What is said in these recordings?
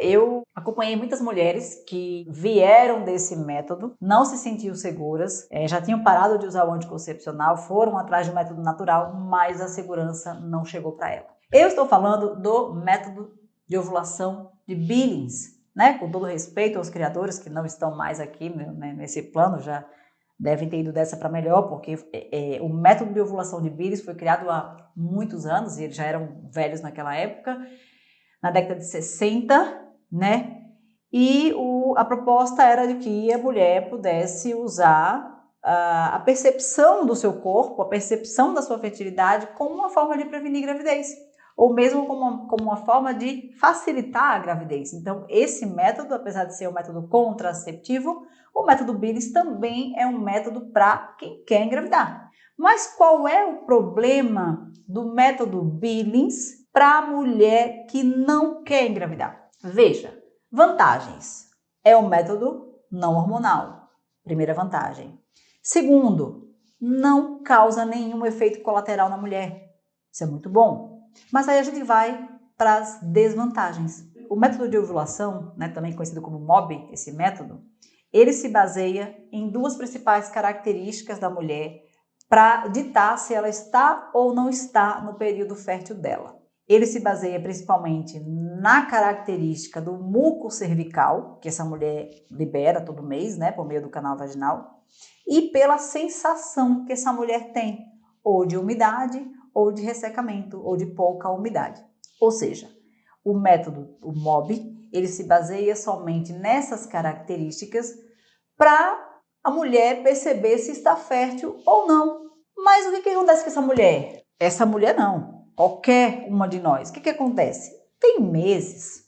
Eu acompanhei muitas mulheres que vieram desse método, não se sentiam seguras, já tinham parado de usar o anticoncepcional, foram atrás do método natural, mas a segurança não chegou para ela. Eu estou falando do método de ovulação de Billings, né? Com todo respeito aos criadores que não estão mais aqui, né, nesse plano, já devem ter ido dessa para melhor, porque o método de ovulação de Billings foi criado há muitos anos e eles já eram velhos naquela época, na década de 60, né? E a proposta era de que a mulher pudesse usar a percepção do seu corpo, a percepção da sua fertilidade como uma forma de prevenir gravidez, ou mesmo como uma forma de facilitar a gravidez. Então, esse método, apesar de ser um método contraceptivo, o método Billings também é um método para quem quer engravidar. Mas qual é o problema do método Billings para a mulher que não quer engravidar? Veja, vantagens. É um método não hormonal. Primeira vantagem. Segundo, não causa nenhum efeito colateral na mulher. Isso é muito bom. Mas aí a gente vai para as desvantagens. O método de ovulação, né, também conhecido como MOB, esse método, ele se baseia em duas principais características da mulher para ditar se ela está ou não está no período fértil dela. Ele se baseia principalmente na característica do muco cervical, que essa mulher libera todo mês, né, por meio do canal vaginal, e pela sensação que essa mulher tem, ou de umidade, ou de ressecamento, ou de pouca umidade. Ou seja, o método, o MOB, ele se baseia somente nessas características para a mulher perceber se está fértil ou não. Mas o que acontece com essa mulher? Essa mulher não, qualquer uma de nós. O que acontece? Tem meses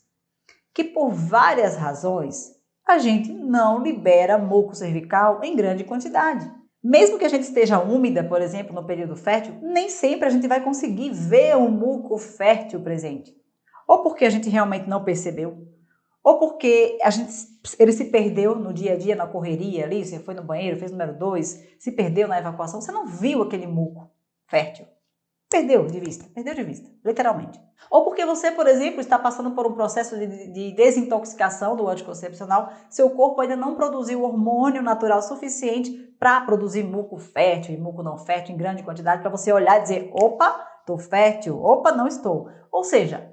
que por várias razões a gente não libera muco cervical em grande quantidade. Mesmo que a gente esteja úmida, por exemplo, no período fértil, nem sempre a gente vai conseguir ver o muco fértil presente. Ou porque a gente realmente não percebeu, ou porque ele se perdeu no dia a dia, na correria ali, você foi no banheiro, fez número 2, se perdeu na evacuação, você não viu aquele muco fértil. Perdeu de vista, literalmente. Ou porque você, por exemplo, está passando por um processo de desintoxicação do anticoncepcional, seu corpo ainda não produziu hormônio natural suficiente para produzir muco fértil e muco não fértil em grande quantidade, para você olhar e dizer, opa, estou fértil, opa, não estou. Ou seja,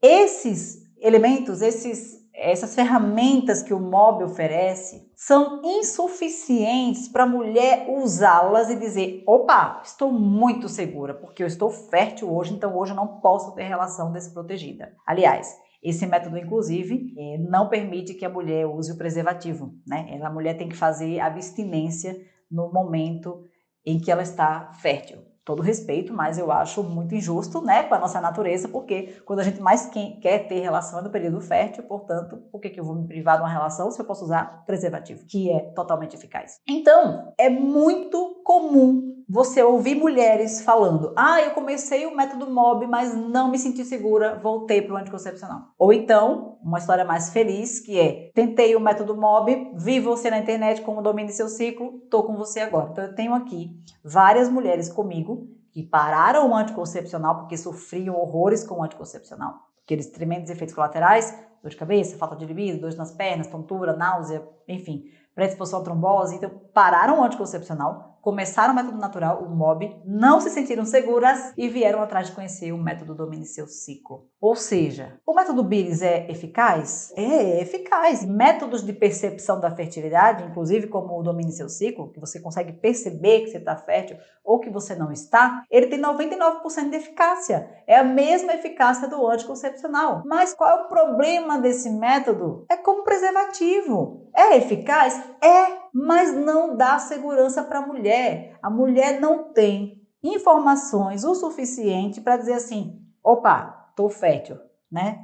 esses elementos, essas ferramentas que o MOB oferece são insuficientes para a mulher usá-las e dizer, opa, estou muito segura, porque eu estou fértil hoje, então hoje eu não posso ter relação desprotegida. Aliás, esse método, inclusive, não permite que a mulher use o preservativo, né? A mulher tem que fazer abstinência no momento em que ela está fértil. Todo respeito, mas eu acho muito injusto, né, com a nossa natureza, porque quando a gente mais quer ter relação é no período fértil, portanto, por que eu vou me privar de uma relação se eu posso usar preservativo, que é totalmente eficaz? Então, é muito comum você ouvir mulheres falando, eu comecei o método MOB, mas não me senti segura, voltei para o anticoncepcional. Ou então, uma história mais feliz, que é, tentei o método MOB, vi você na internet como domine seu ciclo, tô com você agora. Então eu tenho aqui várias mulheres comigo que pararam o anticoncepcional porque sofriam horrores com o anticoncepcional. Aqueles tremendos efeitos colaterais, dor de cabeça, falta de libido, dor nas pernas, tontura, náusea, enfim, predisposição à trombose. Então pararam o anticoncepcional, começaram o método natural, o MOB, não se sentiram seguras e vieram atrás de conhecer o método Domine Seu Ciclo. Ou seja, o método Billings é eficaz? É eficaz. Métodos de percepção da fertilidade, inclusive como o Domine Seu Ciclo, que você consegue perceber que você está fértil ou que você não está, ele tem 99% de eficácia. É a mesma eficácia do anticoncepcional. Mas qual é o problema desse método? É como preservativo. É eficaz? É, mas não dá segurança para a mulher. A mulher não tem informações o suficiente para dizer assim, opa, tô fértil, né?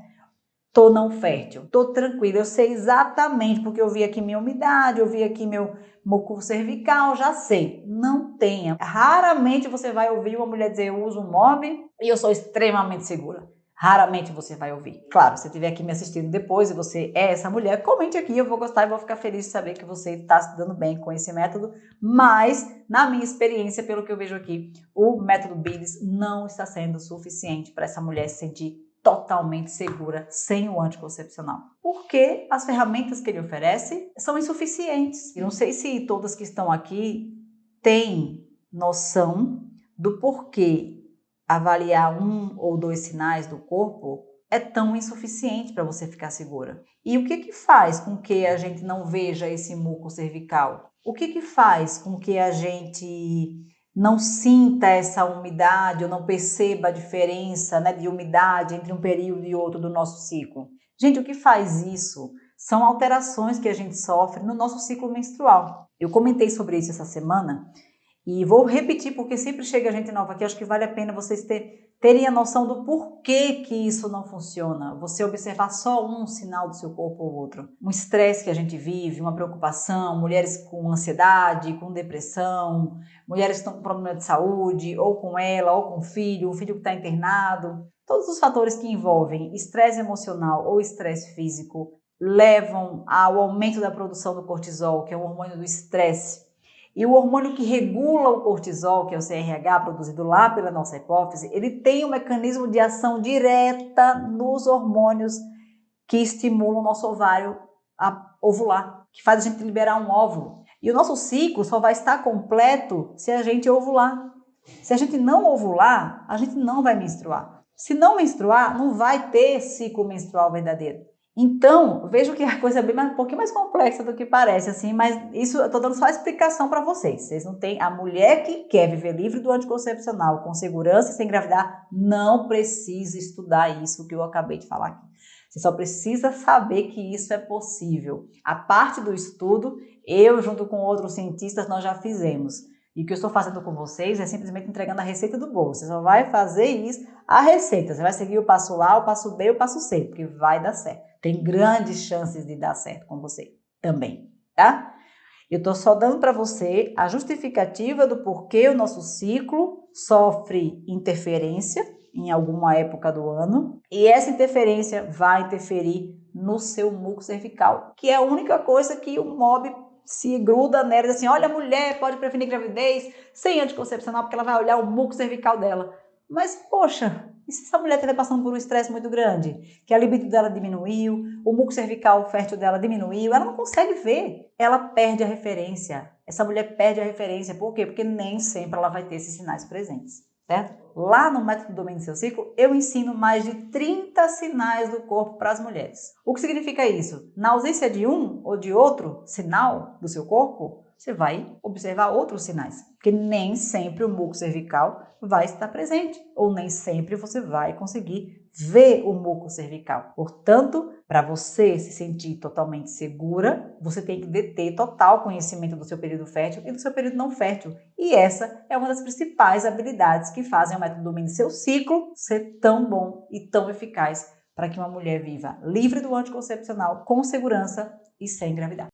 Tô não fértil, tô tranquila, eu sei exatamente, porque eu vi aqui minha umidade, eu vi aqui meu muco cervical, já sei. Não tenha. Raramente você vai ouvir uma mulher dizer, eu uso um MOB e eu sou extremamente segura. Raramente você vai ouvir. Claro, se estiver aqui me assistindo depois e você é essa mulher, comente aqui, eu vou gostar e vou ficar feliz de saber que você está se dando bem com esse método, mas, na minha experiência, pelo que eu vejo aqui, o método Billings não está sendo suficiente para essa mulher se sentir totalmente segura sem o anticoncepcional. Porque as ferramentas que ele oferece são insuficientes. Eu não sei se todas que estão aqui têm noção do porquê avaliar 1 ou 2 sinais do corpo é tão insuficiente para você ficar segura. E o que faz com que a gente não veja esse muco cervical? O que faz com que a gente não sinta essa umidade ou não perceba a diferença, né, de umidade entre um período e outro do nosso ciclo? Gente, o que faz isso são alterações que a gente sofre no nosso ciclo menstrual. Eu comentei sobre isso essa semana e vou repetir porque sempre chega gente nova aqui, acho que vale a pena vocês terem a noção do porquê que isso não funciona. Você observar só um sinal do seu corpo ou outro. Um estresse que a gente vive, uma preocupação, mulheres com ansiedade, com depressão, mulheres que estão com problema de saúde, ou com ela, ou com o filho que está internado. Todos os fatores que envolvem estresse emocional ou estresse físico levam ao aumento da produção do cortisol, que é o hormônio do estresse. E o hormônio que regula o cortisol, que é o CRH, produzido lá pela nossa hipófise, ele tem um mecanismo de ação direta nos hormônios que estimulam o nosso ovário a ovular, que faz a gente liberar um óvulo. E o nosso ciclo só vai estar completo se a gente ovular. Se a gente não ovular, a gente não vai menstruar. Se não menstruar, não vai ter ciclo menstrual verdadeiro. Então, vejo que a coisa é um pouquinho mais complexa do que parece, assim, mas isso eu tô dando só a explicação para vocês. Vocês não têm. A mulher que quer viver livre do anticoncepcional, com segurança e sem engravidar, não precisa estudar isso que eu acabei de falar aqui. Você só precisa saber que isso é possível. A parte do estudo, eu junto com outros cientistas, nós já fizemos. E o que eu estou fazendo com vocês é simplesmente entregando a receita do bolo. Você só vai fazer isso, a receita. Você vai seguir o passo A, o passo B e o passo C, porque vai dar certo. Tem grandes chances de dar certo com você também, tá? Eu estou só dando para você a justificativa do porquê o nosso ciclo sofre interferência em alguma época do ano. E essa interferência vai interferir no seu muco cervical, que é a única coisa que o MOB se gruda nela e diz assim, olha, a mulher pode prevenir gravidez sem anticoncepcional porque ela vai olhar o muco cervical dela. Mas, poxa, e se essa mulher estiver passando por um estresse muito grande? Que a libido dela diminuiu, o muco cervical fértil dela diminuiu, ela não consegue ver. Ela perde a referência. Essa mulher perde a referência. Por quê? Porque nem sempre ela vai ter esses sinais presentes, certo? Lá no Método Domine Seu Ciclo, eu ensino mais de 30 sinais do corpo para as mulheres. O que significa isso? Na ausência de um ou de outro sinal do seu corpo, você vai observar outros sinais, porque nem sempre o muco cervical vai estar presente, ou nem sempre você vai conseguir ver o muco cervical. Portanto, para você se sentir totalmente segura, você tem que deter total conhecimento do seu período fértil e do seu período não fértil. E essa é uma das principais habilidades que fazem o Método Domine Seu Ciclo ser tão bom e tão eficaz para que uma mulher viva livre do anticoncepcional, com segurança e sem engravidar.